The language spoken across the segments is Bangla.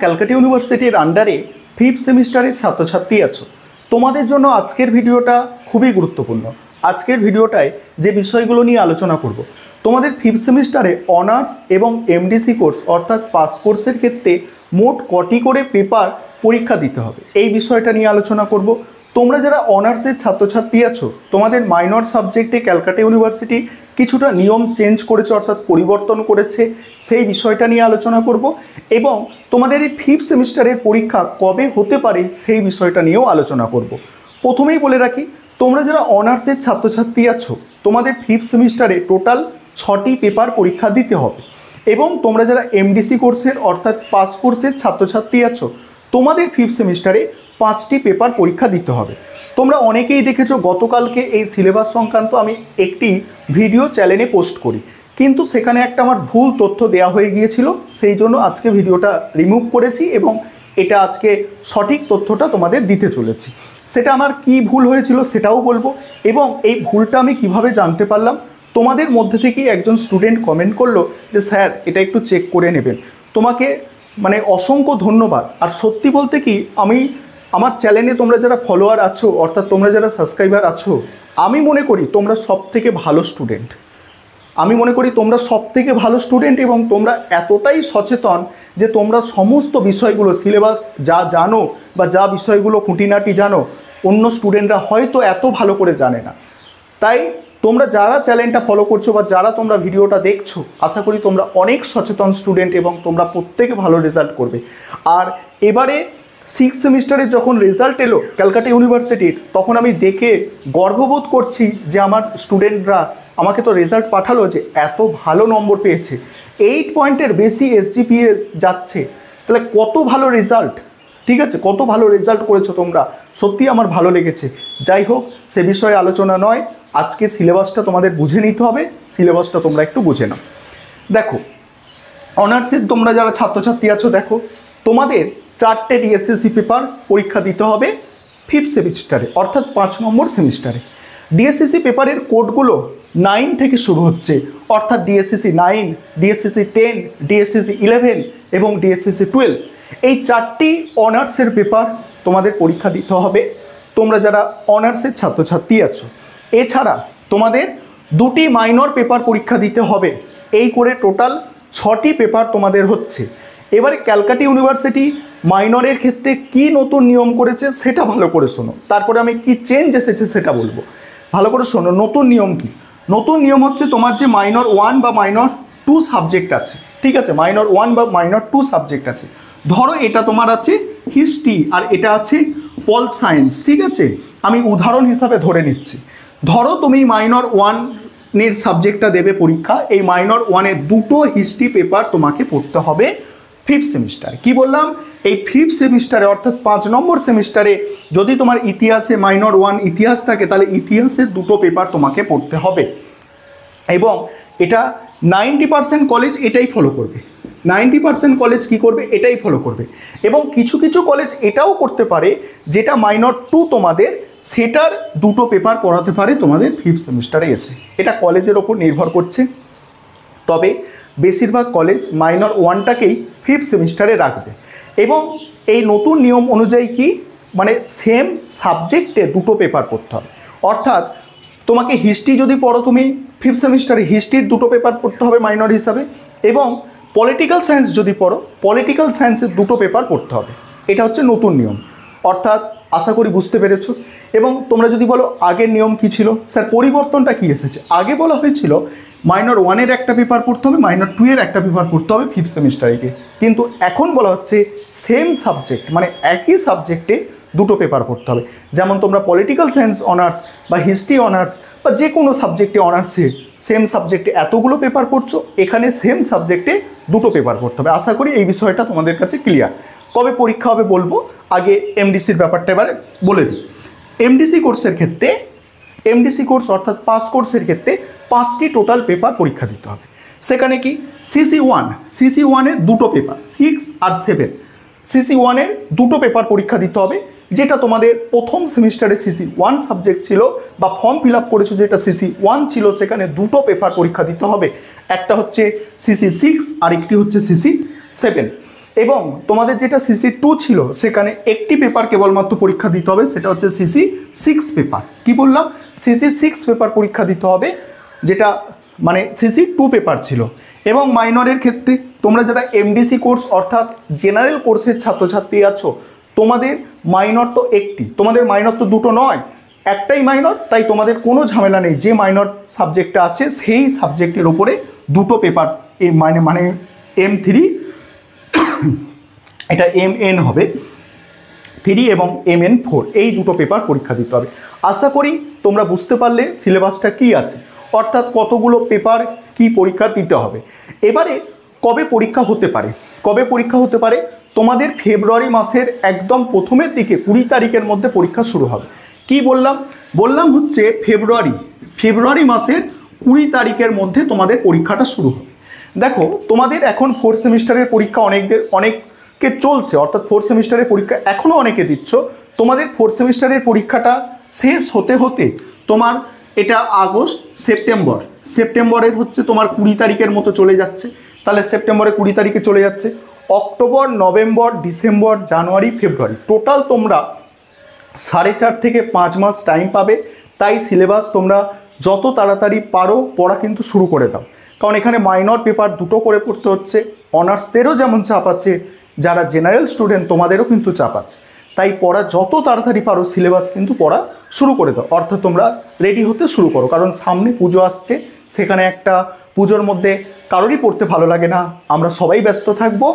ক্যালকাটা ইউনিভার্সিটির আন্ডারে 5th সেমিস্টারের ছাত্রছাত্রী আছো, তোমাদের জন্য আজকের ভিডিওটা খুবই গুরুত্বপূর্ণ। আজকের ভিডিওটায় যে বিষয়গুলো নিয়ে আলোচনা করব, তোমাদের 5th সেমিস্টারে অনার্স এবং এমডিসি কোর্স অর্থাৎ পাস কোর্সের ক্ষেত্রে মোট কটি করে পেপার পরীক্ষা দিতে হবে এই বিষয়টা নিয়ে আলোচনা করব। তোমরা যারা অনার্সের ছাত্রছাত্রী আছো, তোমাদের মাইনর সাবজেক্টে ক্যালকাটা ইউনিভার্সিটি কিছুটা নিয়ম চেঞ্জ করেছে অর্থাৎ পরিবর্তন করেছে, সেই বিষয়টা নিয়ে আলোচনা করব এবং তোমাদের এই 5th সেমিস্টারের পরীক্ষা কবে হতে পারে সেই বিষয়টা নিয়েও আলোচনা করব। প্রথমেই বলে রাখি, তোমরা যারা অনার্সের ছাত্রছাত্রী আছো, তোমাদের 5th সেমিস্টারে টোটাল 6টি পেপার পরীক্ষা দিতে হবে এবং তোমরা যারা এমডিসি কোর্সের অর্থাৎ পাস কোর্সের ছাত্রছাত্রী আছো, তোমাদের 5th সেমিস্টারে 5টি পেপার পরীক্ষা দিতে হবে। তোমরা অনেকেই দেখেছো গতকালকে এই সিলেবাস সংক্রান্ত আমি একটি ভিডিও চ্যানেলে পোস্ট করি, কিন্তু সেখানে একটা আমার ভুল তথ্য দেওয়া হয়ে গিয়েছিল, সেই জন্য আজকে ভিডিওটা রিমুভ করেছি এবং এটা আজকে সঠিক তথ্যটা তোমাদের দিতে চলেছি। সেটা আমার কি ভুল হয়েছিল সেটাও বলবো এবং এই ভুলটা আমি কিভাবে জানতে পারলাম। তোমাদের মধ্যে থেকেই একজন স্টুডেন্ট কমেন্ট করলো যে স্যার এটা একটু চেক করে নেবেন। তোমাকে অসংখ্য ধন্যবাদ। আর সত্যি বলতে কি, আমার চ্যানেলে তোমরা যারা ফলোয়ার আছো অর্থাৎ তোমরা যারা সাবস্ক্রাইবার আছো, আমি মনে করি তোমরা সবথেকে ভালো স্টুডেন্ট। এবং তোমরা এতটাই সচেতন যে তোমরা সমস্ত বিষয়গুলো সিলেবাস যা জানো বা যা বিষয়গুলো খুঁটিনাটি জানো, অন্য স্টুডেন্টরা হয়তো এত ভালো করে জানে না। তাই তোমরা যারা চ্যানেলটা ফলো করছো বা যারা তোমরা ভিডিওটা দেখছো, আশা করি তোমরা অনেক সচেতন স্টুডেন্ট এবং তোমরা প্রত্যেকে ভালো রেজাল্ট করবে। আর এবারে 6th সেমিস্টারে যখন রেজাল্ট এলো ক্যালকাটা ইউনিভার্সিটির, তখন আমি দেখে গর্ববোধ করছি যে আমার স্টুডেন্টরা আমাকে তো রেজাল্ট পাঠালো যে এত ভালো নম্বর পেয়েছে, 8 পয়েন্টের বেশি এসজিপিএ যাচ্ছে। তাহলে কত ভালো রেজাল্ট, ঠিক আছে, কত ভালো রেজাল্ট করেছো তোমরা, সত্যি আমার ভালো লেগেছে। যাই হোক, সে বিষয়ে আলোচনা নয়, আজকে সিলেবাসটা তোমাদের বুঝে নিতে হবে, সিলেবাসটা তোমরা একটু বুঝে নাও। দেখো, অনার্সের তোমরা যারা ছাত্রছাত্রী আছো, দেখো তোমাদের 4টে ডিএসসিসি পেপার পরীক্ষা দিতে হবে 5th সেমিস্টারে অর্থাৎ 5 নম্বর সেমিস্টারে। ডিএসসিসি পেপারের কোডগুলো 9 থেকে শুরু হচ্ছে, অর্থাৎ ডিএসসিসি 9, ডিএসসিসি 10, ডিএসসিসি 11 এবং ডিএসসিসি 12। এই 4টি অনার্সের পেপার তোমাদের পরীক্ষা দিতে হবে তোমরা যারা অনার্সের ছাত্রছাত্রী আছো। এছাড়া তোমাদের 2টি মাইনর পেপার পরীক্ষা দিতে হবে, এই করে টোটাল 6টি পেপার তোমাদের হচ্ছে। এবারে ক্যালকাটা ইউনিভার্সিটি মাইনরের ক্ষেত্রে কি নতুন নিয়ম করেছে সেটা ভালো করে শোনো, তারপরে আমি কি চেঞ্জ এসেছে সেটা বলবো। ভালো করে শোনো, নতুন নিয়ম কি? নতুন নিয়ম হচ্ছে তোমার যে মাইনর 1 বা মাইনর 2 সাবজেক্ট আছে, ঠিক আছে, মাইনর 1 বা মাইনর 2 সাবজেক্ট আছে। ধরো এটা তোমার আছে হিস্ট্রি আর এটা আছে পল সায়েন্স, ঠিক আছে, আমি উদাহরণ হিসাবে ধরে নিচ্ছি। ধরো তুমি মাইনর 1-এর সাবজেক্টটা দেবে পরীক্ষা, এই মাইনর 1-এর 2টো হিস্ট্রি পেপার তোমাকে পড়তে হবে 5th সেমিস্টারে। কি বললাম? এই 5th সেমিস্টারে অর্থাৎ 5 নম্বর সেমিস্টারে যদি তোমার ইতিহাসে মাইনর 1 ইতিহাস থাকে, তাহলে ইতিহাসের 2টো পেপার তোমাকে পড়তে হবে এবং এটা 90% কলেজ এটাই ফলো করবে। 90% কলেজ কি করবে? এটাই ফলো করবে। এবং কিছু কিছু কলেজ এটাও করতে পারে যেটা মাইনর 2 তোমাদের, সেটার 2টো পেপার পড়াতে পারে তোমাদের 5th সেমিস্টারে এসে। এটা কলেজের ওপর নির্ভর করছে, তবে বেশিরভাগ কলেজ মাইনর 1টাকেই 5th সেমিস্টারে রাখবে। এবং এই নতুন নিয়ম অনুযায়ী কি, সেম সাবজেক্টে 2টো পেপার পড়তে হবে। অর্থাৎ তোমাকে হিস্ট্রি যদি পড়ো তুমি 5th সেমিস্টারে, হিস্ট্রির 2টো পেপার পড়তে হবে মাইনর হিসাবে, এবং পলিটিক্যাল সায়েন্স যদি পড়ো, পলিটিক্যাল সায়েন্সের 2টো পেপার পড়তে হবে। এটা হচ্ছে নতুন নিয়ম, অর্থাৎ আশা করি বুঝতে পেরেছো। এবং তোমরা যদি বলো আগের নিয়ম কি ছিল, স্যার পরিবর্তনটা কি এসেছে? আগে বলা হয়েছিল মাইনর 1-এর একটা পেপার পড়তে হবে, মাইনর 2-এর একটা পেপার পড়তে হবে 5th সেমিস্টারে, কিন্তু এখন বলা হচ্ছে সেম সাবজেক্ট, একই সাবজেক্টে 2টো পেপার পড়তে হবে। যেমন তোমরা পলিটিক্যাল সায়েন্স অনার্স বা হিস্ট্রি অনার্স বা যে কোনো সাবজেক্টে অনার্সে সেম সাবজেক্টে এতগুলো পেপার পড়ছো, এখানে সেম সাবজেক্টে 2টো পেপার পড়তে হবে। আশা করি এই বিষয়টা তোমাদের কাছে ক্লিয়ার। কবে পরীক্ষা হবে বলবো, আগে এমডিসির ব্যাপারটা এবারে বলে দিই। এমডিসি কোর্সের ক্ষেত্রে, এমডিসি কোর্স অর্থাৎ পাস কোর্সের ক্ষেত্রে 5টি টোটাল পেপার পরীক্ষা দিতে হবে। সেখানে কি সিসি 1-এর 2টো পেপার 6 আর 7, সিসি 1-এর 2টো পেপার পরীক্ষা দিতে হবে, যেটা তোমাদের প্রথম সেমিস্টারে সিসি 1 সাবজেক্ট ছিল বা ফর্ম ফিল আপ করেছো যেটা সিসি 1 ছিল, সেখানে 2টো পেপার পরীক্ষা দিতে হবে। একটা হচ্ছে সিসি 6 আর একটি হচ্ছে সিসি 7। এবং তোমাদের যেটা CC2 ছিল সেখানে একটি পেপার কেবলমাত্র পরীক্ষা দিতে হবে, সেটা হচ্ছে CC6 পেপার। কি বললাম? CC6 পেপার পরীক্ষা দিতে হবে, যেটা মানে CC2 পেপার ছিল। এবং মাইনরের ক্ষেত্রে তোমরা যারা MDC কোর্স অর্থাৎ জেনারেল কোর্সের ছাত্রছাত্রী আছো, তোমাদের মাইনর তো একটি, তোমাদের মাইনর তো দুটো নয়, একটাই মাইনর। তাই তোমাদের কোনো ঝামেলা নেই, যে মাইনর সাবজেক্টটা আছে সেই সাবজেক্টের ওপরে দুটো পেপার মানে M3, এটা MN হবে 3 এবং MN4, এই দুটো পেপার পরীক্ষা দিতে হবে। আশা করি তোমরা বুঝতে পারলে সিলেবাসটা কি আছে, অর্থাৎ কতগুলো পেপার কি পরীক্ষা দিতে হবে। এবারে কবে পরীক্ষা হতে পারে? কবে পরীক্ষা হতে পারে? তোমাদের ফেব্রুয়ারি মাসের একদম প্রথমের দিকে 20 তারিখের মধ্যে পরীক্ষা শুরু হবে। কি বললাম? বললাম হচ্ছে ফেব্রুয়ারি মাসের 20 তারিখের মধ্যে তোমাদের পরীক্ষাটা শুরু হবে। দেখো, তোমাদের এখন 4th সেমিস্টারের পরীক্ষা অনেককে চলছে, অর্থাৎ 4th সেমিস্টারের পরীক্ষা এখনও অনেকে দিচ্ছ। তোমাদের 4th সেমিস্টারের পরীক্ষাটা শেষ হতে হতে তোমার এটা আগস্ট সেপ্টেম্বরের হচ্ছে তোমার 20 তারিখের মতো চলে যাচ্ছে। তাহলে সেপ্টেম্বরে 20 তারিখে চলে যাচ্ছে, অক্টোবর, নভেম্বর, ডিসেম্বর, জানুয়ারি, ফেব্রুয়ারি, টোটাল তোমরা 4.5 থেকে 5 মাস টাইম পাবে। তাই সিলেবাস তোমরা যত তাড়াতাড়ি পারো পড়া কিন্তু শুরু করে দাও, কারণ এখানে মাইনর পেপার দুটো করে পড়তে হচ্ছে। অনার্সদেরও যেমন চাপ আছে, যারা জেনারেল স্টুডেন্ট তোমাদেরও কিন্তু চাপ আছে। তাই পড়া যত তাড়াতাড়ি পারো সিলেবাস কিন্তু পড়া শুরু করে দাও, অর্থাৎ তোমরা রেডি হতে শুরু করো। কারণ সামনে পুজো আসছে, সেখানে একটা পুজোর মধ্যে কারোরই পড়তে ভালো লাগে না, আমরা সবাই ব্যস্ত থাকবো।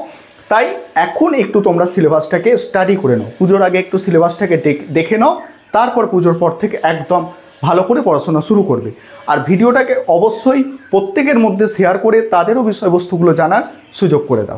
তাই এখন একটু তোমরা সিলেবাসটাকে স্টাডি করে নাও, পুজোর আগে একটু সিলেবাসটাকে দেখে নাও, তারপর পুজোর পর থেকে একদম ভালো করে পড়াশোনা শুরু করবে। আর ভিডিওটাকে অবশ্যই প্রত্যেকের মধ্যে শেয়ার করে তাদেরও বিষয়বস্তুগুলো জানার সুযোগ করে দাও।